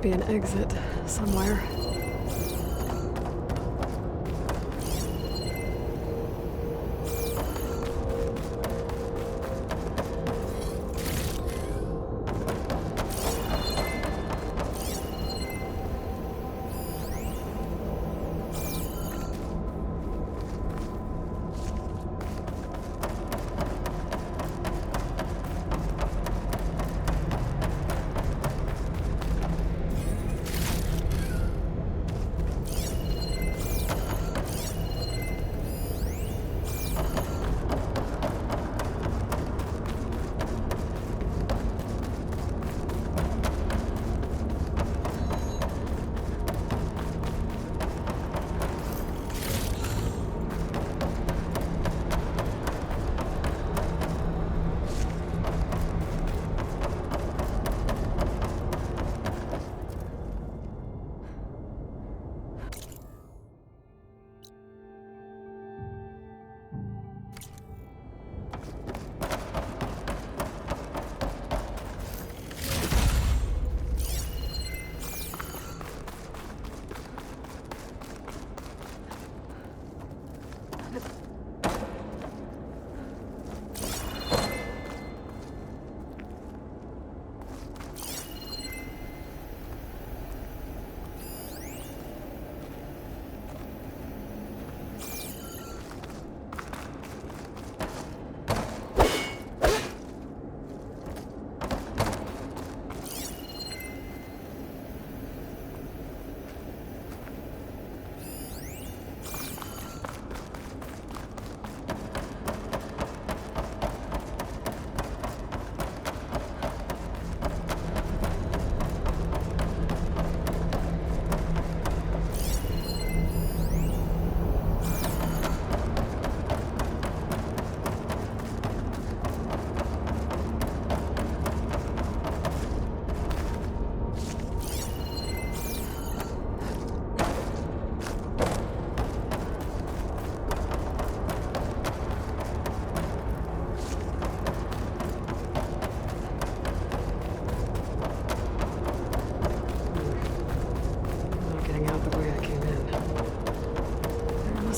must be an exit somewhere.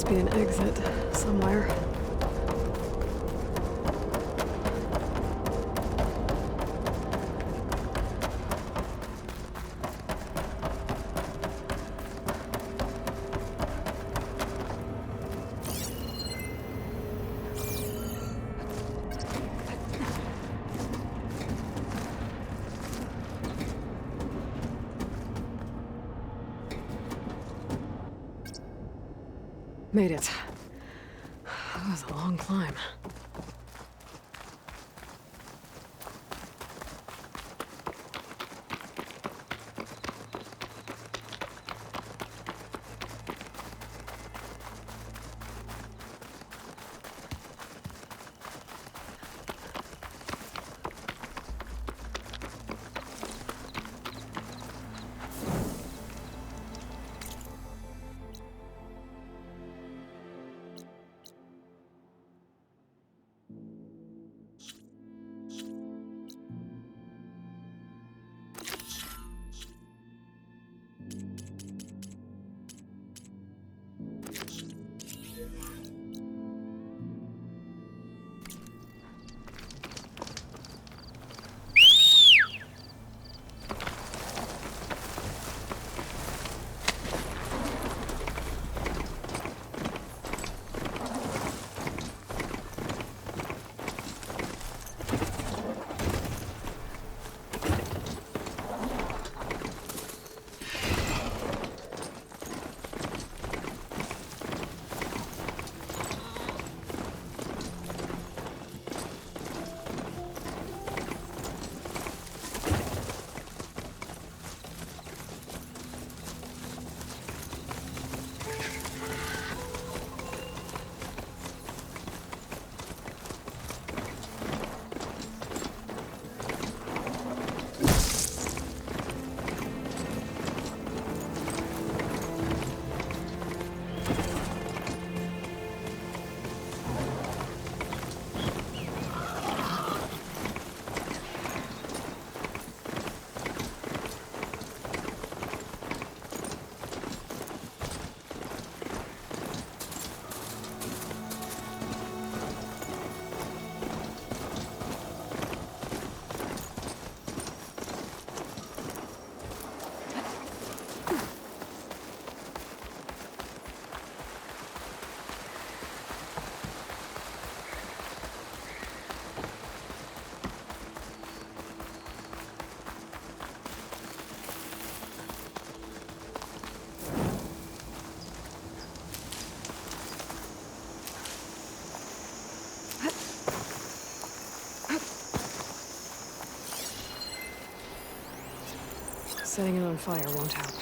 Be an exit somewhere. Made it. That was a long climb. Setting it on fire won't help.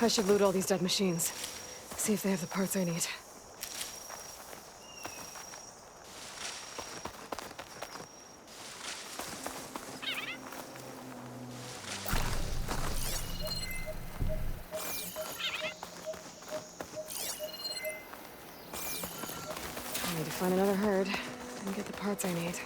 I should loot all these dead machines. See if they have the parts I need. I need to find another herd and get the parts I need.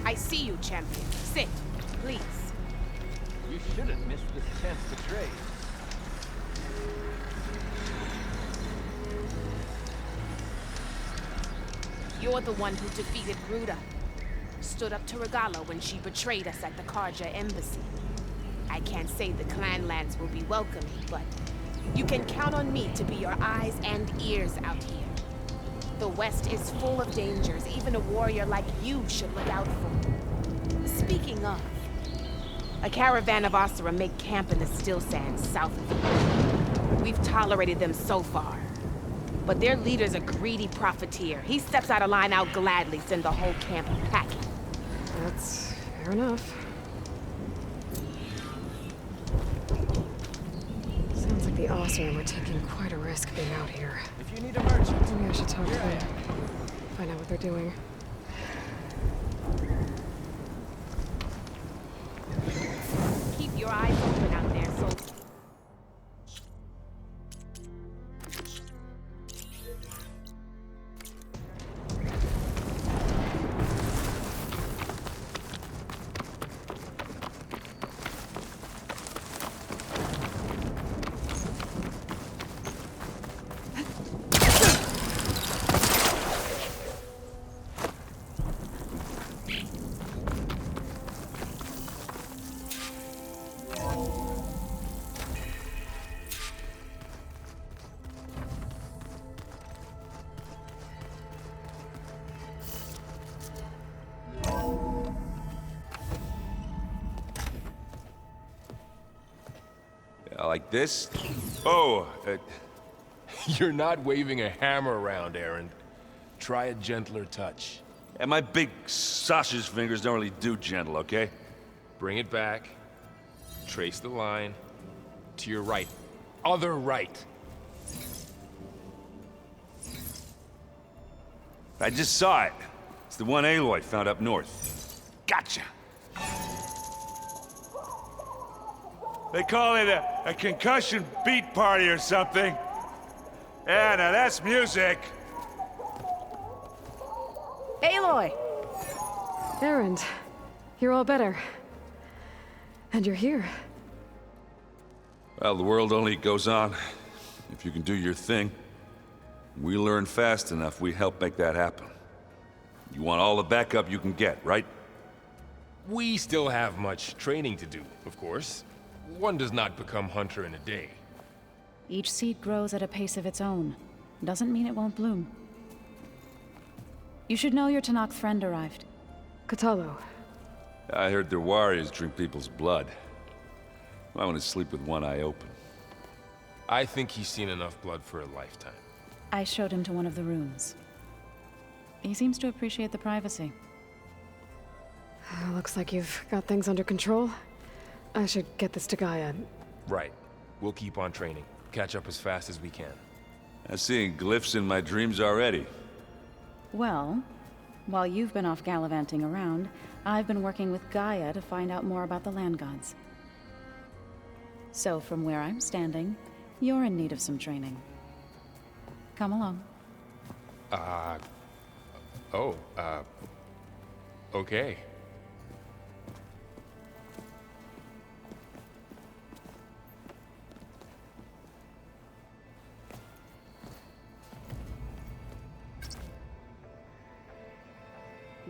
I see you, champion. Sit, please. You shouldn't miss this chance to trade. You're the one who defeated Ruda. Stood up to Regala when she betrayed us at the Karja embassy. I can't say the clan lands will be welcoming, but you can count on me to be your eyes and ears out here. The West is full of dangers even a warrior like you should look out for. Speaking of, a caravan of Asura make camp in the still sands south of here. We've tolerated them so far. But their leader's a greedy profiteer. He steps out of line, I'll gladly send the whole camp packing. That's fair enough. Sounds like the Asura were taking quite a risk being out here. If you need a merchant, Maybe I should talk to them. Find out what they're doing. Keep your eyes open out there, so... Like this? Oh, You're not waving a hammer around, Aaron. Try a gentler touch. and my big sausage fingers don't really do gentle, okay? Bring it back. Trace the line. To your right. Other right. I just saw it. It's the one Aloy found up north. Gotcha! They call it a concussion beat party or something. Yeah, now that's music. Aloy! Erend, you're all better. And you're here. Well, the world only goes on if you can do your thing. We learn fast enough, we help make that happen. You want all the backup you can get, right? We still have much training to do, of course. One does not become hunter in a day. Each seed grows at a pace of its own. Doesn't mean it won't bloom. You should know your Tanakh friend arrived. Katalo. I heard their warriors drink people's blood. I want to sleep with one eye open. I think he's seen enough blood for a lifetime. I showed him to one of the rooms. He seems to appreciate the privacy. Looks like you've got things under control. I should get this to Gaia. Right. We'll keep on training. Catch up as fast as we can. I'm seeing glyphs in my dreams already. Well, while you've been off gallivanting around, I've been working with Gaia to find out more about the land gods. So from where I'm standing, you're in need of some training. Come along. Okay.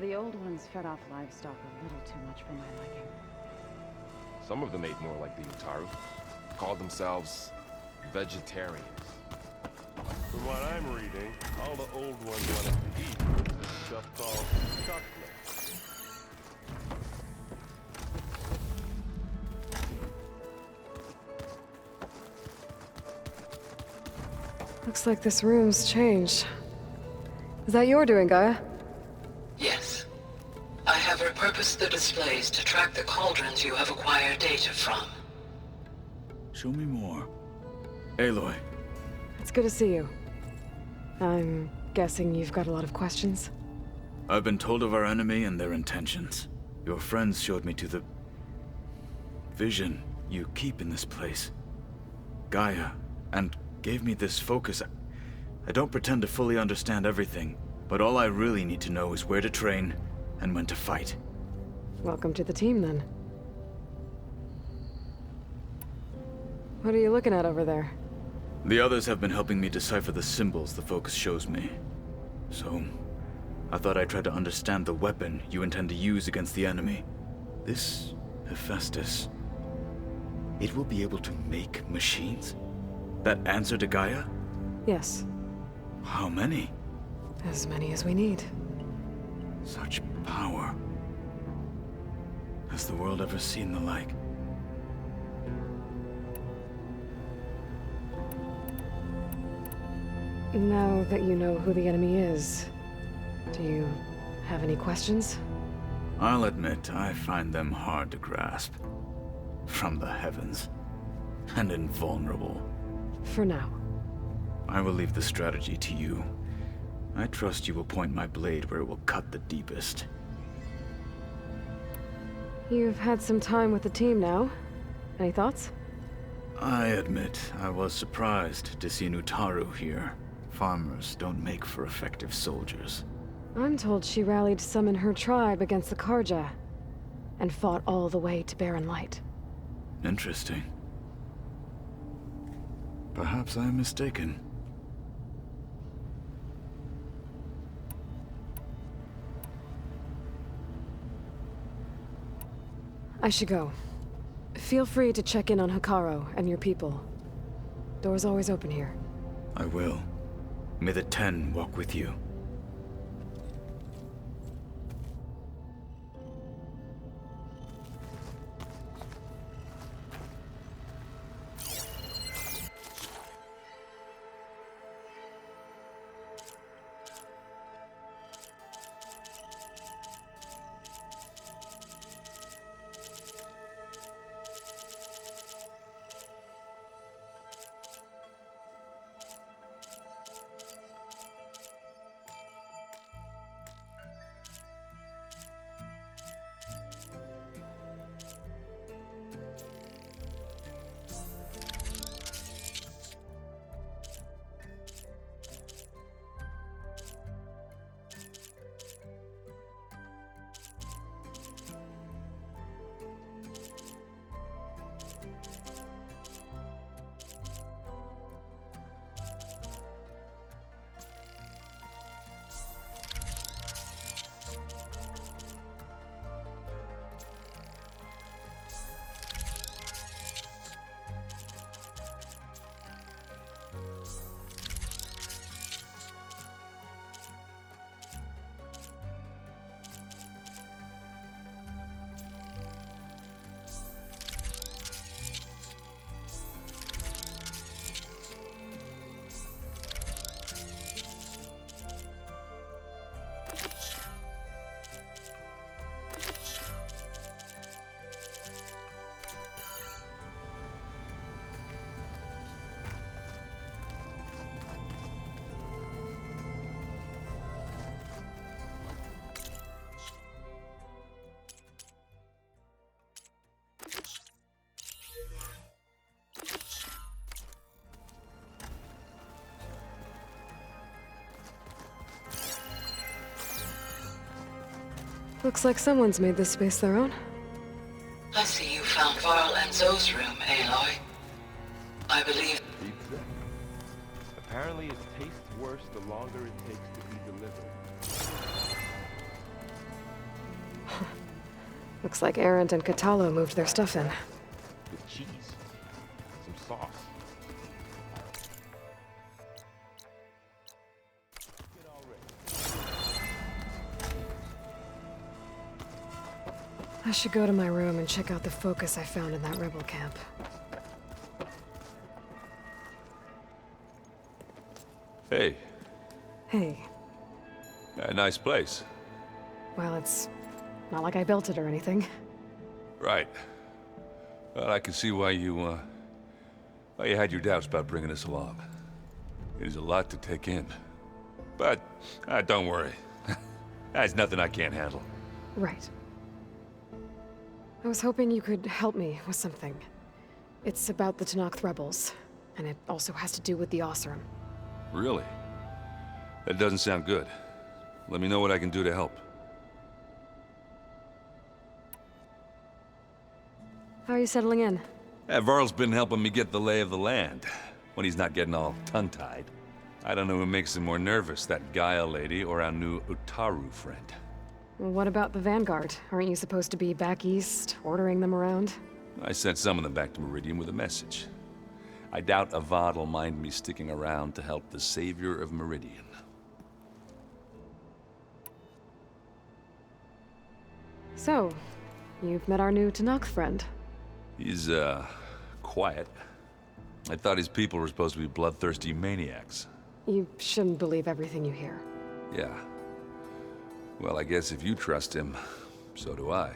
The old ones fed off livestock a little too much for my liking. Some of them ate more like the Utaru. Called themselves vegetarians. From what I'm reading, all the old ones wanted to eat was stuff called chocolate. Looks like this room's changed. Is that your doing, Gaia? Yes. I have repurposed the displays to track the cauldrons you have acquired data from. Show me more. Aloy. It's good to see you. I'm guessing you've got a lot of questions? I've been told of our enemy and their intentions. Your friends showed me to the vision you keep in this place. Gaia, and gave me this focus. I don't pretend to fully understand everything, but all I really need to know is where to train and when to fight. Welcome to the team, then. What are you looking at over there? The others have been helping me decipher the symbols the focus shows me. So, I thought I'd try to understand the weapon you intend to use against the enemy. This Hephaestus, it will be able to make machines that answer to Gaia? Yes, How many? as many as we need. Such power. Has the world ever seen the like? Now that you know who the enemy is, do you have any questions? I'll admit, I find them hard to grasp. From the heavens. And invulnerable. For now. I will leave the strategy to you. I trust you will point my blade where it will cut the deepest. You've had some time with the team now. Any thoughts? I admit, I was surprised to see Nutaru here. Farmers don't make for effective soldiers. I'm told she rallied some in her tribe against the Karja, and fought all the way to Barren Light. Interesting. Perhaps I am mistaken. I should go. Feel free to check in on Hikaru and your people. Door's always open here. I will. May the 10 walk with you. Looks like someone's made this space their own. I see you found Varl and Zoe's room, Aloy. I believe... Pizza? Apparently it tastes worse the longer it takes to be delivered. Looks like Erend and Katalo moved their stuff in. With cheese. Some sauce. Get all ready. I should go to my room and check out the focus I found in that rebel camp. Hey, Hey, nice place. well, it's not like I built it or anything. Right. Well, I can see why you had your doubts about bringing us along. It is a lot to take in. But, don't worry. That's nothing I can't handle. Right. I was hoping you could help me with something. It's about the Tenakth rebels, and it also has to do with the Oseram. Really? That doesn't sound good. Let me know what I can do to help. How are you settling in? Varl's been helping me get the lay of the land, when he's not getting all tongue-tied. I don't know who makes him more nervous, that Gaia lady or our new Utaru friend. What about the Vanguard? Aren't you supposed to be back east, ordering them around? I sent some of them back to Meridian with a message. I doubt Avad will mind me sticking around to help the savior of Meridian. So, you've met our new Tanakh friend. He's, quiet. I thought his people were supposed to be bloodthirsty maniacs. You shouldn't believe everything you hear. Yeah. Well, I guess if you trust him, so do I.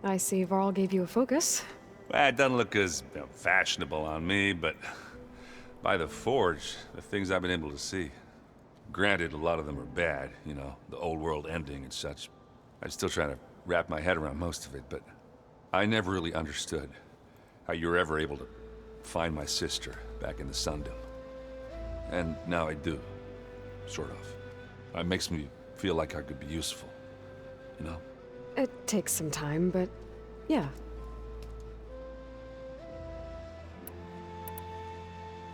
I see Varl gave you a focus. Well, it doesn't look as fashionable on me, but by the Forge, the things I've been able to see. Granted, a lot of them are bad, you know, the old world ending and such. I'm still trying to wrap my head around most of it, but I never really understood how you were ever able to find my sister back in the Sundom. And now I do, sort of. It makes me feel like I could be useful, you know? It takes some time, but yeah.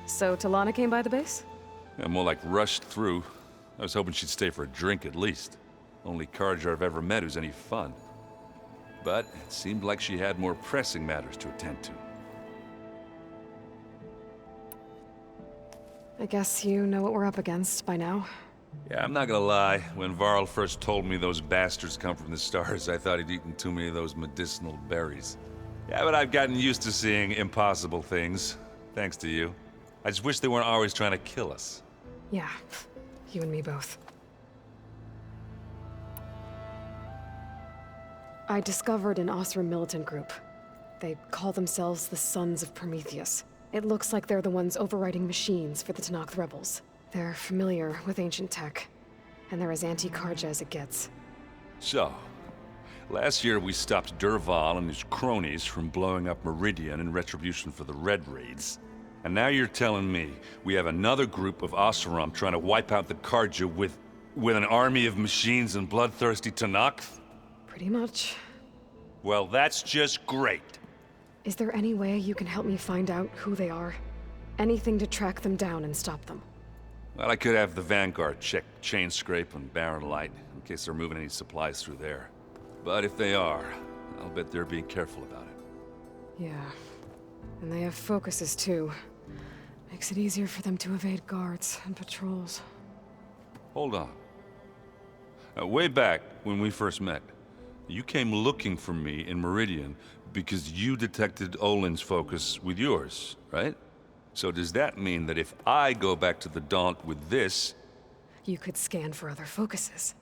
So Talana came by the base? Yeah, more like rushed through. I was hoping she'd stay for a drink at least. Only Carja I've ever met who's any fun. But it seemed like she had more pressing matters to attend to. I guess you know what we're up against by now. Yeah, I'm not gonna lie. When Varl first told me those bastards come from the stars, I thought he'd eaten too many of those medicinal berries. Yeah, but I've gotten used to seeing impossible things, thanks to you. I just wish they weren't always trying to kill us. Yeah, you and me both. I discovered an Osram militant group. They call themselves the Sons of Prometheus. It looks like they're the ones overriding machines for the Tanakh rebels. They're familiar with ancient tech, and they're as anti-Carja as it gets. So, last year we stopped Durval and his cronies from blowing up Meridian in retribution for the Red Raids. And now you're telling me we have another group of Oseram trying to wipe out the Carja with an army of machines and bloodthirsty Tanakh? Pretty much. Well, that's just great. Is there any way you can help me find out who they are? Anything to track them down and stop them. Well, I could have the Vanguard check Chain Scrape and Barren Light, in case they're moving any supplies through there. But if they are, I'll bet they're being careful about it. Yeah. And they have focuses, too. Makes it easier for them to evade guards and patrols. Hold on. Way back, when we first met, you came looking for me in Meridian because you detected Olin's focus with yours, right? So does that mean that if I go back to the Daunt with this... You could scan for other focuses.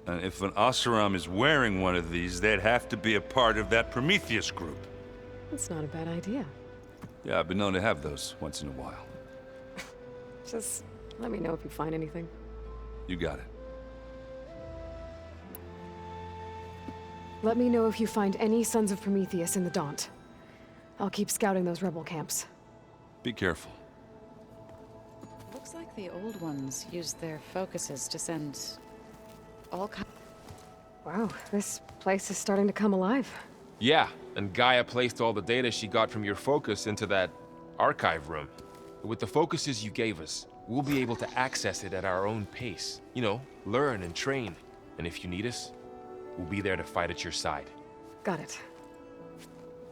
And if an Oseram is wearing one of these, they'd have to be a part of that Prometheus group. That's not a bad idea. Yeah, I've been known to have those once in a while. Just let me know if you find anything. You got it. Let me know if you find any Sons of Prometheus in the Daunt. I'll keep scouting those rebel camps. Be careful. Looks like the old ones used their focuses to send all kinds. Wow, this place is starting to come alive. Yeah, and Gaia placed all the data she got from your focus into that archive room. With the focuses you gave us, we'll be able to access it at our own pace. You know, learn and train. And if you need us, we'll be there to fight at your side. Got it.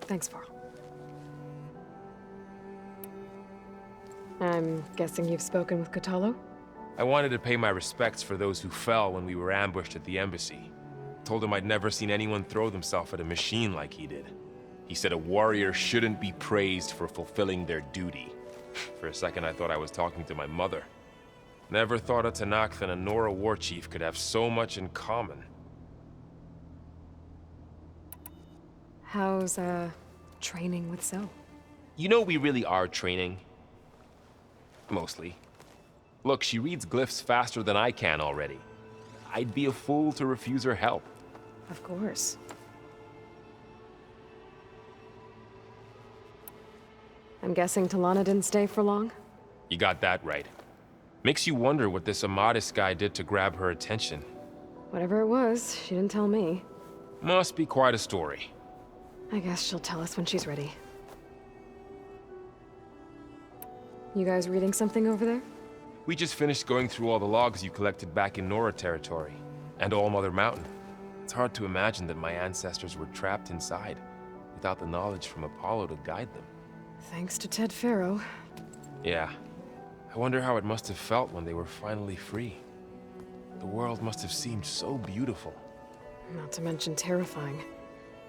Thanks, Varl. I'm guessing you've spoken with Kotallo? I wanted to pay my respects for those who fell when we were ambushed at the embassy. Told him I'd never seen anyone throw themselves at a machine like he did. He said a warrior shouldn't be praised for fulfilling their duty. For a second I thought I was talking to my mother. Never thought a Tanakh and a Nora war chief could have so much in common. How's, training with Zoe? You know we really are training. Mostly. Look, she reads glyphs faster than I can already. I'd be a fool to refuse her help. Of course. I'm guessing Talana didn't stay for long? You got that right. Makes you wonder what this Amadis guy did to grab her attention. Whatever it was, she didn't tell me. Must be quite a story. I guess she'll tell us when she's ready. You guys reading something over there? We just finished going through all the logs you collected back in Nora territory, and All Mother Mountain. It's hard to imagine that my ancestors were trapped inside, without the knowledge from Apollo to guide them. Thanks to Ted Faro. Yeah. I wonder how it must have felt when they were finally free. The world must have seemed so beautiful. Not to mention terrifying.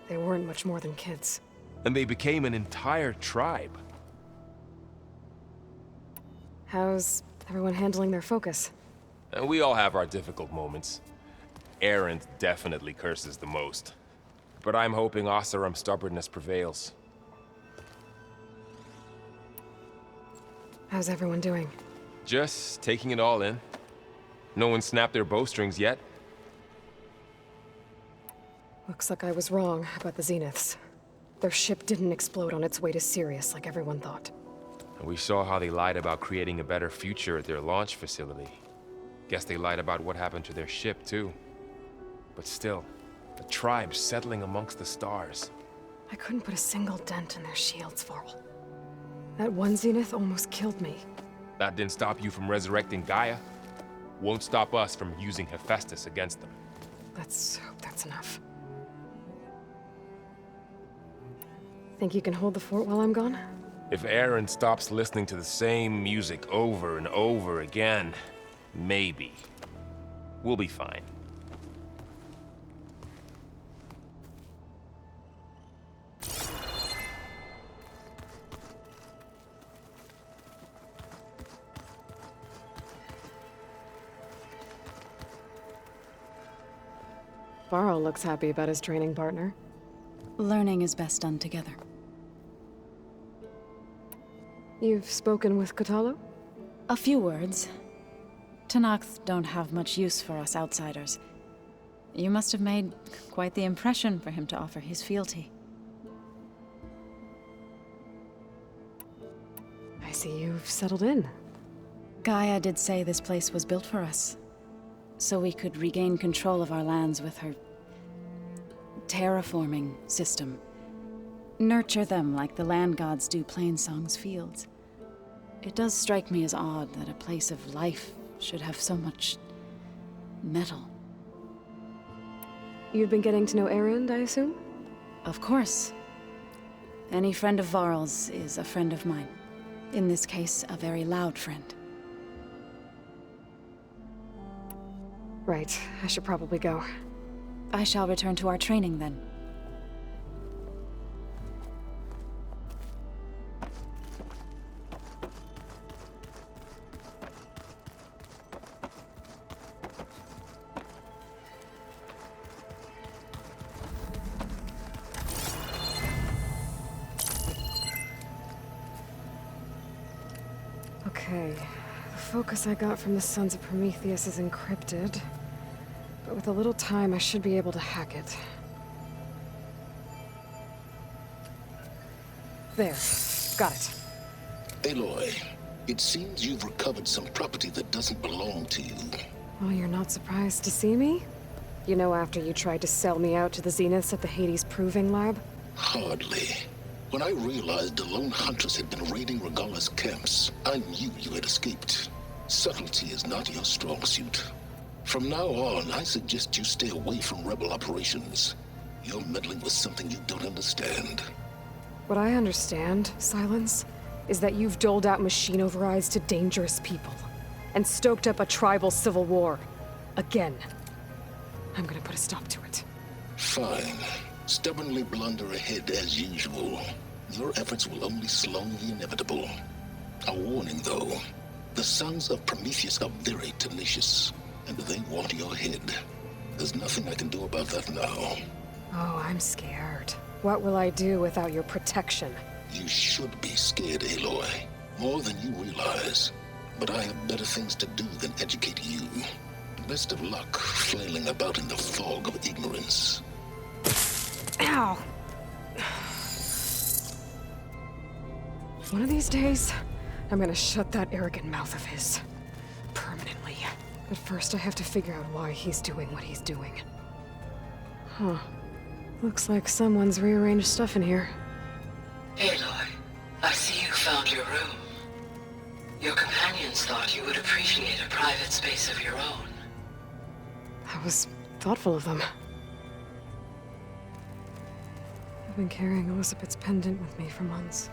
They weren't much more than kids. And they became an entire tribe. How's everyone handling their focus? And we all have our difficult moments. Erend definitely curses the most. But I'm hoping Oseram's stubbornness prevails. How's everyone doing? Just taking it all in. No one snapped their bowstrings yet. Looks like I was wrong about the Zeniths. Their ship didn't explode on its way to Sirius like everyone thought. And we saw how they lied about creating a better future at their launch facility. Guess they lied about what happened to their ship, too. But still, a tribe settling amongst the stars. I couldn't put a single dent in their shields, Varl. That one Zenith almost killed me. That didn't stop you from resurrecting Gaia. Won't stop us from using Hephaestus against them. Let's hope that's enough. Think you can hold the fort while I'm gone? If Erend stops listening to the same music over and over again, maybe. We'll be fine. Varl looks happy about his training partner. Learning is best done together. You've spoken with Kotallo? A few words. Tenakth don't have much use for us outsiders. You must have made quite the impression for him to offer his fealty. I see you've settled in. Gaia did say this place was built for us, so we could regain control of our lands with her terraforming system. Nurture them like the land gods do Plainsong's fields. It does strike me as odd that a place of life should have so much metal. You've been getting to know Erend, I assume? Of course. Any friend of Varl's is a friend of mine. In this case, a very loud friend. Right, I should probably go. I shall return to our training then. Okay, the focus I got from the Sons of Prometheus is encrypted. But with a little time, I should be able to hack it. There. Got it. Aloy, it seems you've recovered some property that doesn't belong to you. Oh, you're not surprised to see me? You know, after you tried to sell me out to the Zeniths at the Hades Proving Lab? Hardly. When I realized the lone hunters had been raiding Regala's camps, I knew you had escaped. Subtlety is not your strong suit. From now on, I suggest you stay away from rebel operations. You're meddling with something you don't understand. What I understand, Silence, is that you've doled out machine overrides to dangerous people, and stoked up a tribal civil war. Again. I'm gonna put a stop to it. Fine. Stubbornly blunder ahead as usual. Your efforts will only slow the inevitable. A warning, though. The Sons of Prometheus are very tenacious, and they want your head. There's nothing I can do about that now. Oh, I'm scared. What will I do without your protection? You should be scared, Aloy. More than you realize. But I have better things to do than educate you. Best of luck flailing about in the fog of ignorance. Ow! One of these days, I'm gonna shut that arrogant mouth of his. Permanently. But first I have to figure out why he's doing what he's doing. Huh. Looks like someone's rearranged stuff in here. Aloy, I see you found your room. Your companions thought you would appreciate a private space of your own. That was thoughtful of them. I've been carrying Elizabeth's pendant with me for months.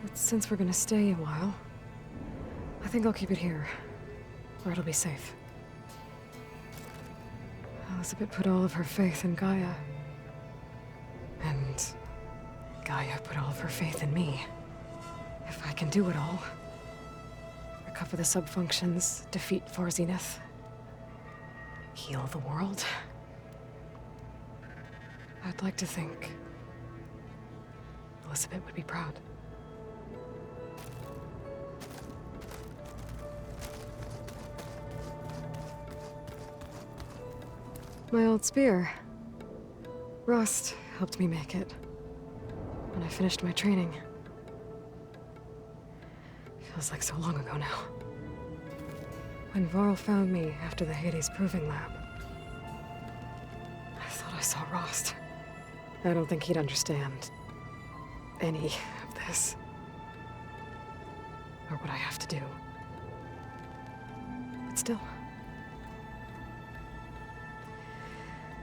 But since we're gonna stay a while, I think I'll keep it here, where it'll be safe. Elizabeth put all of her faith in Gaia. And Gaia put all of her faith in me. If I can do it all, recover the subfunctions, defeat Far Zenith, heal the world, I'd like to think Elizabeth would be proud. My old spear. Rust helped me make it when I finished my training. Feels like so long ago now. When Varl found me after the Hades Proving Lab, I thought I saw Rost. I don't think he'd understand any of this, or what I have to do. But still,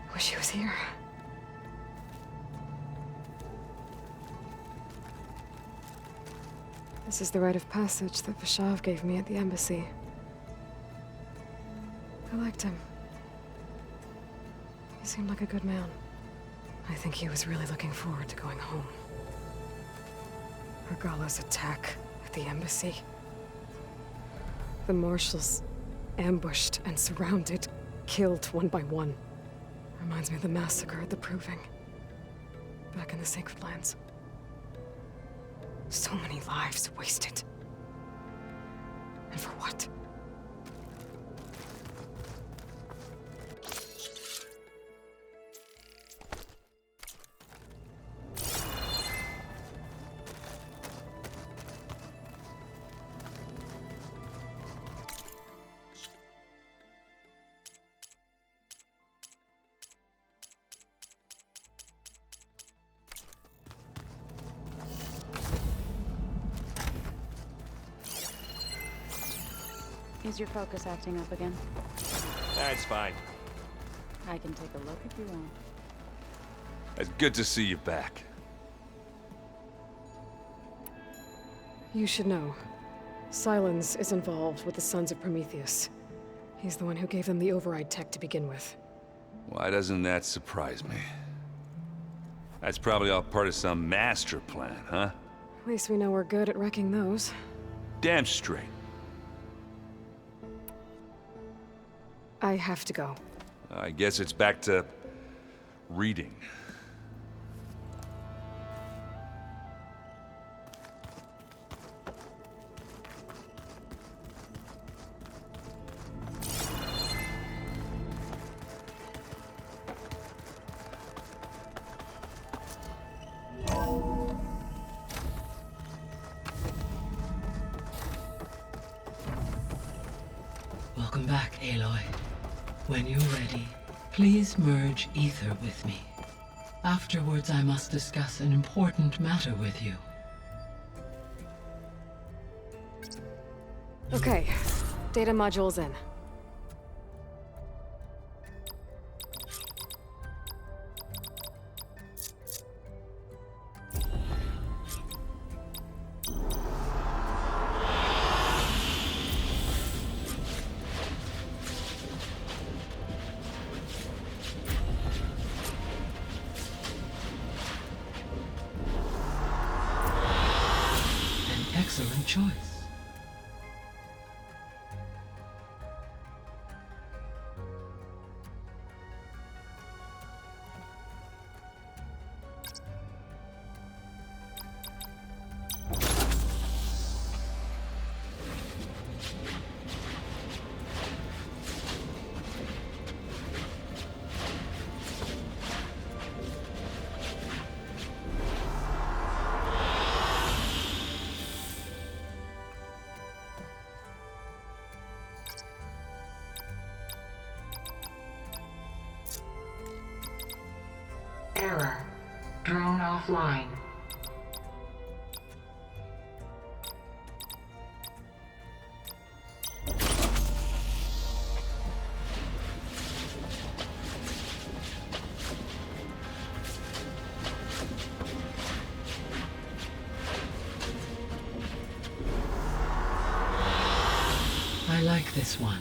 I wish he was here. This is the rite of passage that Vashav gave me at the embassy. I liked him. He seemed like a good man. I think he was really looking forward to going home. Regala's attack at the embassy. The marshals ambushed and surrounded, killed one by one. Reminds me of the massacre at the Proving, back in the Sacred Lands. So many lives wasted. And for what? Is your focus acting up again? That's fine. I can take a look if you want. It's good to see you back. You should know. Silence is involved with the Sons of Prometheus. He's the one who gave them the override tech to begin with. Why doesn't that surprise me? That's probably all part of some master plan, huh? At least we know we're good at wrecking those. Damn straight. I have to go. I guess it's back to reading. Welcome back, Aloy. When you're ready, please merge ether with me. Afterwards, I must discuss an important matter with you. Okay, data module's in. Excellent choice. offline. I like this one.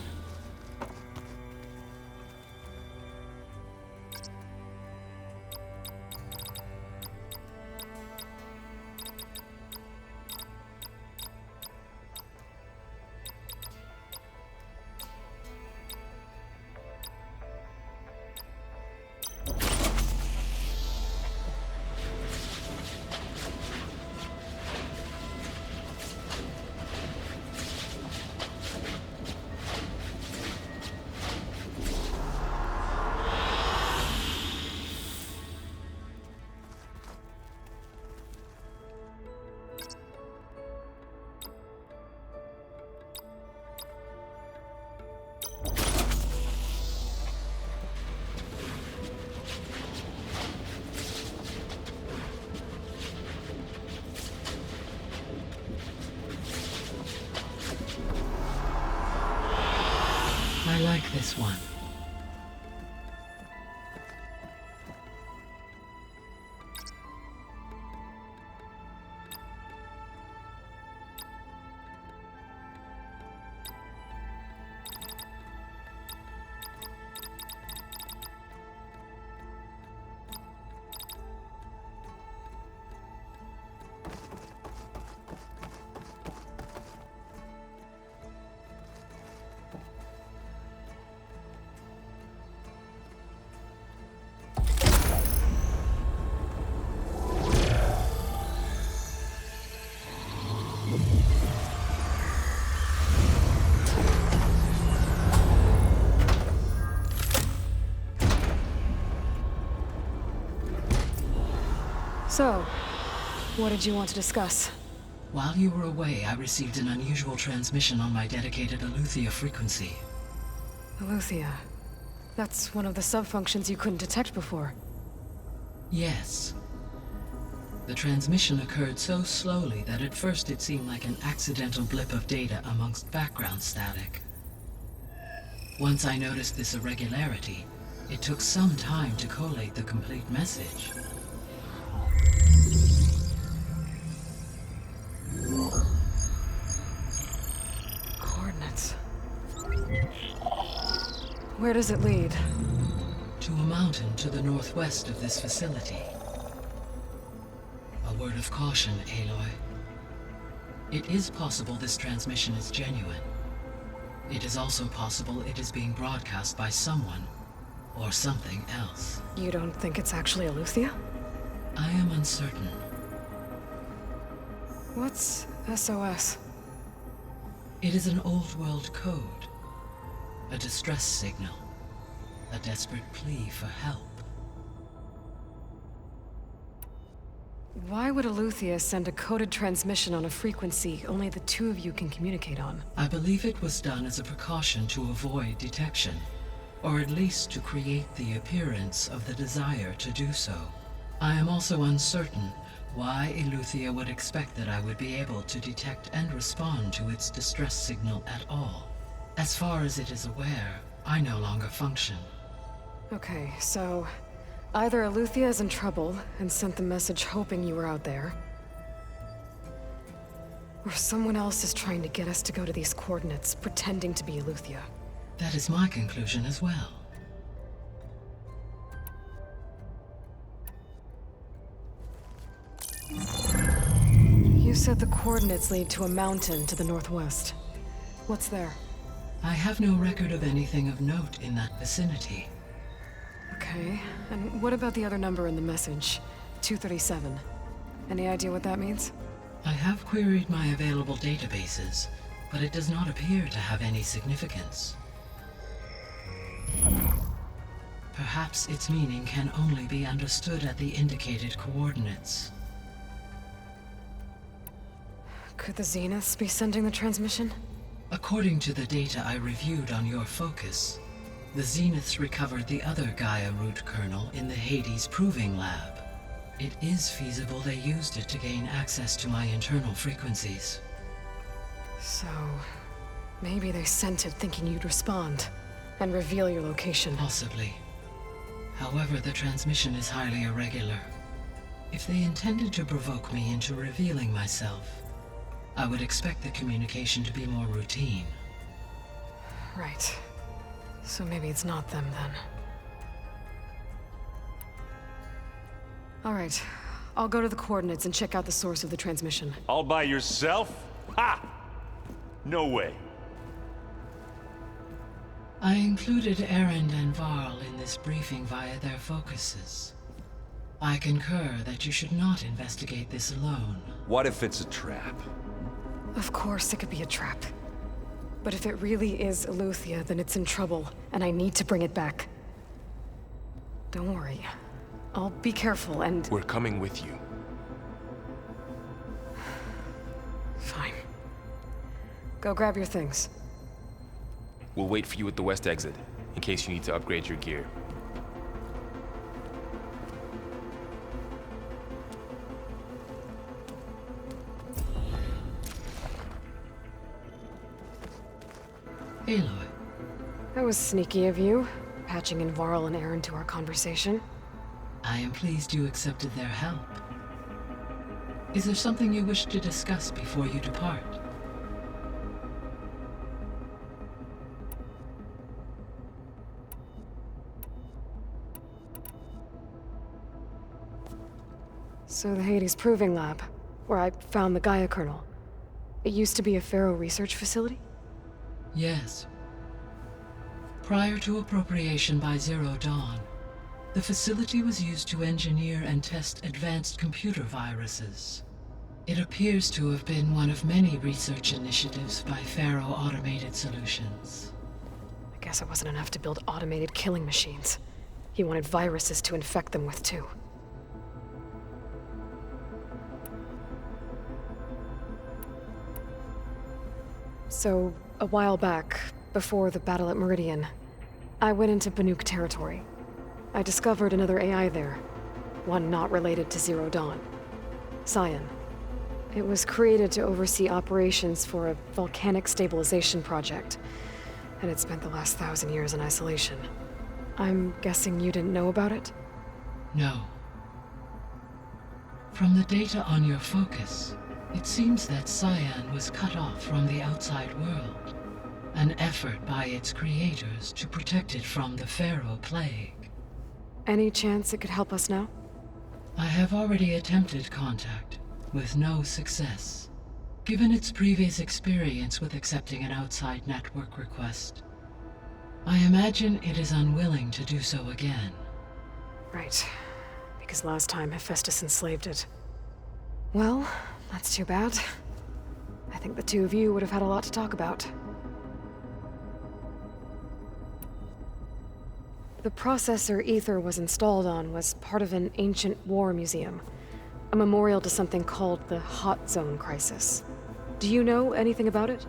I like this one. So, what did you want to discuss? While you were away, I received an unusual transmission on my dedicated Aletheia frequency. Aletheia. That's one of the sub-functions you couldn't detect before. Yes. The transmission occurred so slowly that at first it seemed like an accidental blip of data amongst background static. Once I noticed this irregularity, it took some time to collate the complete message. Coordinates. Where does it lead? To a mountain to the northwest of this facility. A word of caution, Aloy. It is possible this transmission is genuine. It is also possible it is being broadcast by someone or something else. You don't think it's actually Aletheia? I am uncertain. What's SOS? It is an old-world code. A distress signal. A desperate plea for help. Why would Aletheia send a coded transmission on a frequency only the two of you can communicate on? I believe it was done as a precaution to avoid detection, or at least to create the appearance of the desire to do so. I am also uncertain why Aletheia would expect that I would be able to detect and respond to its distress signal at all. As far as it is aware, I no longer function. Okay, so either Aletheia is in trouble and sent the message hoping you were out there, or someone else is trying to get us to go to these coordinates, pretending to be Aletheia. That is my conclusion as well. You said the coordinates lead to a mountain to the northwest. What's there? I have no record of anything of note in that vicinity. Okay, and what about the other number in the message? 237. Any idea what that means? I have queried my available databases, but it does not appear to have any significance. Perhaps its meaning can only be understood at the indicated coordinates. Could the Zeniths be sending the transmission? According to the data I reviewed on your focus, the Zeniths recovered the other Gaia root kernel in the Hades Proving Lab. it is feasible they used it to gain access to my internal frequencies. So, maybe they sent it thinking you'd respond and reveal your location. Possibly. However, the transmission is highly irregular. If they intended to provoke me into revealing myself, I would expect the communication to be more routine. Right. So maybe it's not them then. All right. I'll go to the coordinates and check out the source of the transmission. All by yourself? Ha! No way. I included Erend and Varl in this briefing via their focuses. I concur that you should not investigate this alone. What if it's a trap? Of course it could be a trap. But if it really is Aletheia, then it's in trouble, and I need to bring it back. Don't worry. I'll be careful and... We're coming with you. Fine. Go grab your things. We'll wait for you at the west exit, in case you need to upgrade your gear. Aloy. That was sneaky of you, patching in Varl and Aaron to our conversation. I am pleased you accepted their help. Is there something you wish to discuss before you depart? So the Hades Proving Lab, where I found the Gaia kernel. It used to be a Pharaoh research facility? Yes. Prior to appropriation by Zero Dawn, the facility was used to engineer and test advanced computer viruses. It appears to have been one of many research initiatives by Pharaoh Automated Solutions. I guess it wasn't enough to build automated killing machines. He wanted viruses to infect them with, too. So, a while back, before the battle at Meridian, I went into Banuk territory. I discovered another AI there, one not related to Zero Dawn. Cyan. It was created to oversee operations for a volcanic stabilization project, and it spent the last 1,000 years in isolation. I'm guessing you didn't know about it? No. From the data on your focus, it seems that Cyan was cut off from the outside world, an effort by its creators to protect it from the Pharaoh Plague. Any chance it could help us now? I have already attempted contact, with no success. Given its previous experience with accepting an outside network request, I imagine it is unwilling to do so again. Right. Because last time Hephaestus enslaved it. Well, that's too bad. I think the two of you would have had a lot to talk about. The processor Ether was installed on was part of an ancient war museum. A memorial to something called the Hot Zone Crisis. Do you know anything about it?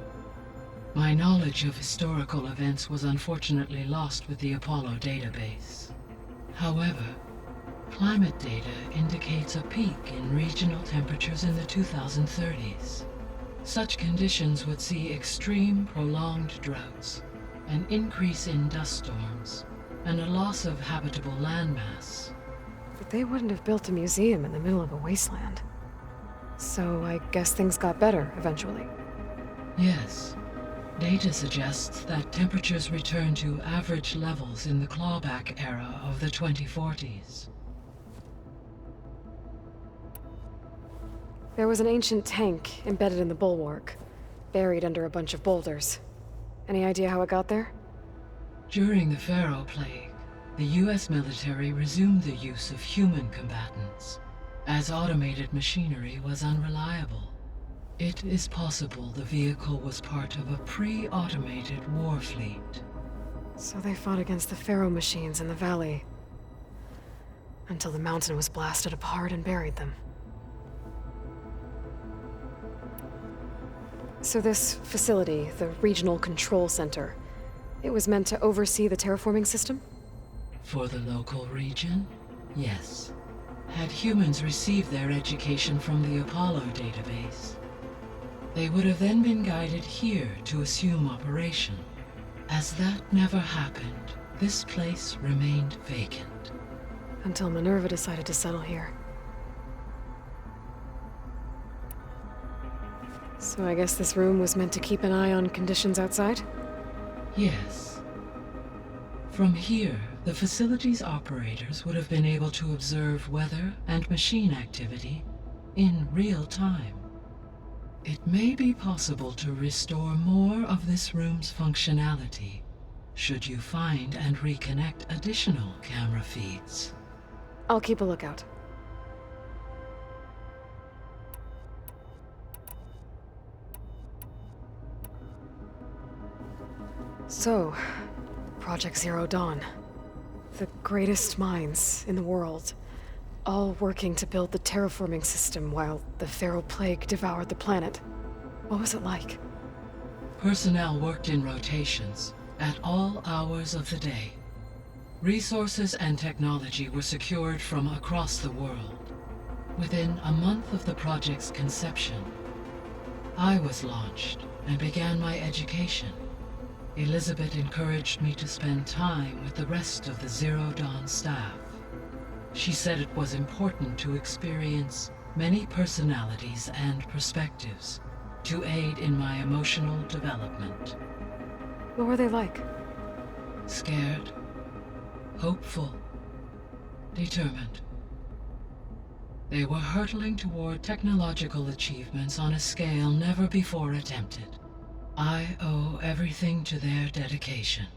My knowledge of historical events was unfortunately lost with the Apollo database. However, climate data indicates a peak in regional temperatures in the 2030s. Such conditions would see extreme, prolonged droughts, an increase in dust storms, and a loss of habitable landmass. But they wouldn't have built a museum in the middle of a wasteland. So I guess things got better eventually. Yes. Data suggests that temperatures returned to average levels in the clawback era of the 2040s. There was an ancient tank embedded in the bulwark, buried under a bunch of boulders. Any idea how it got there? During the Pharaoh Plague, the US military resumed the use of human combatants, as automated machinery was unreliable. It is possible the vehicle was part of a pre-automated war fleet. So they fought against the Pharaoh machines in the valley, until the mountain was blasted apart and buried them. So this facility, the Regional Control Center, it was meant to oversee the terraforming system? For the local region, yes. Had humans received their education from the Apollo database, they would have then been guided here to assume operation. As that never happened, this place remained vacant. Until Minerva decided to settle here. So I guess this room was meant to keep an eye on conditions outside? Yes. From here, the facility's operators would have been able to observe weather and machine activity in real time. It may be possible to restore more of this room's functionality should you find and reconnect additional camera feeds. I'll keep a lookout. So, Project Zero Dawn. The greatest minds in the world, all working to build the terraforming system while the Pharaoh Plague devoured the planet. What was it like? Personnel worked in rotations at all hours of the day. Resources and technology were secured from across the world. Within a month of the project's conception, I was launched and began my education. Elizabeth encouraged me to spend time with the rest of the Zero Dawn staff. She said it was important to experience many personalities and perspectives to aid in my emotional development. What were they like? Scared, hopeful, determined. They were hurtling toward technological achievements on a scale never before attempted. I owe everything to their dedication.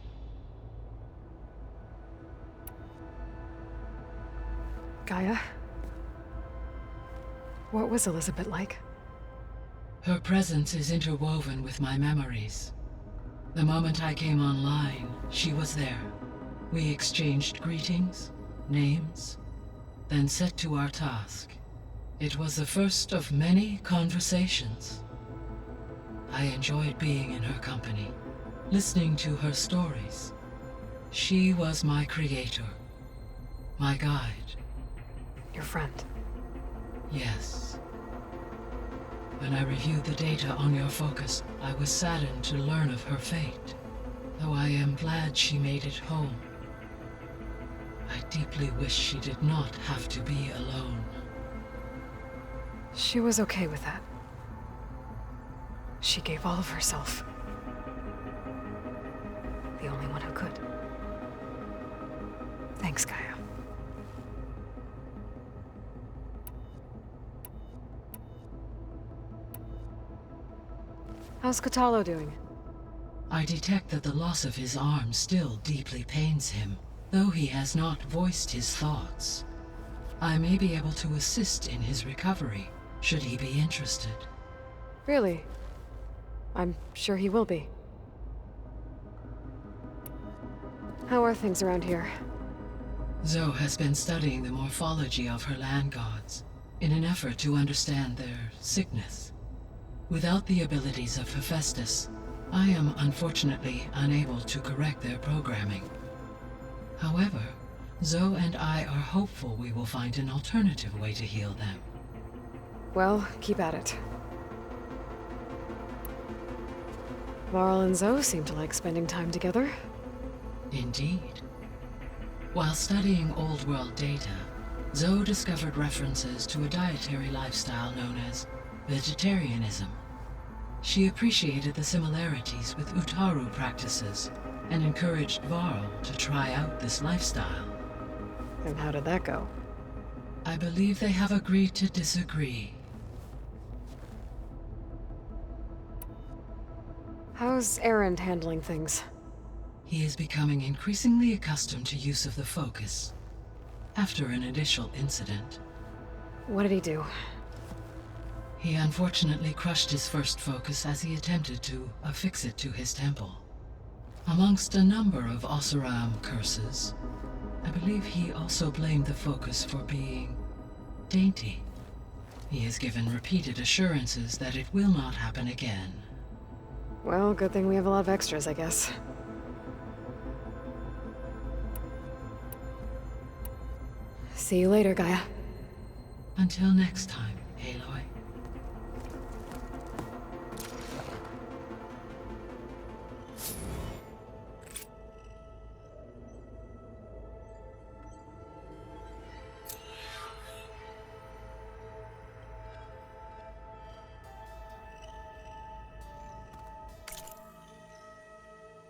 Gaia? What was Elizabeth like? Her presence is interwoven with my memories. The moment I came online, she was there. We exchanged greetings, names, then set to our task. It was the first of many conversations. I enjoyed being in her company, listening to her stories. She was my creator, my guide. Your friend? Yes. When I reviewed the data on your focus, I was saddened to learn of her fate, though I am glad she made it home. I deeply wish she did not have to be alone. She was okay with that. She gave all of herself. The only one who could. Thanks, Gaia. How's Katalo doing? I detect that the loss of his arm still deeply pains him, though he has not voiced his thoughts. I may be able to assist in his recovery, should he be interested. Really? I'm sure he will be. How are things around here? Zoe has been studying the morphology of her land gods in an effort to understand their sickness. Without the abilities of Hephaestus, I am unfortunately unable to correct their programming. However, Zoe and I are hopeful we will find an alternative way to heal them. Well, keep at it. Varl and Zoe seem to like spending time together. Indeed. While studying Old World data, Zoe discovered references to a dietary lifestyle known as vegetarianism. She appreciated the similarities with Utaru practices and encouraged Varl to try out this lifestyle. And how did that go? I believe they have agreed to disagree. How's Erend handling things? He is becoming increasingly accustomed to use of the focus, after an initial incident. What did he do? He unfortunately crushed his first focus as he attempted to affix it to his temple. Amongst a number of Oseram curses, I believe he also blamed the focus for being dainty. He has given repeated assurances that it will not happen again. Well, good thing we have a lot of extras, I guess. See you later, Gaia. Until next time, Aloy.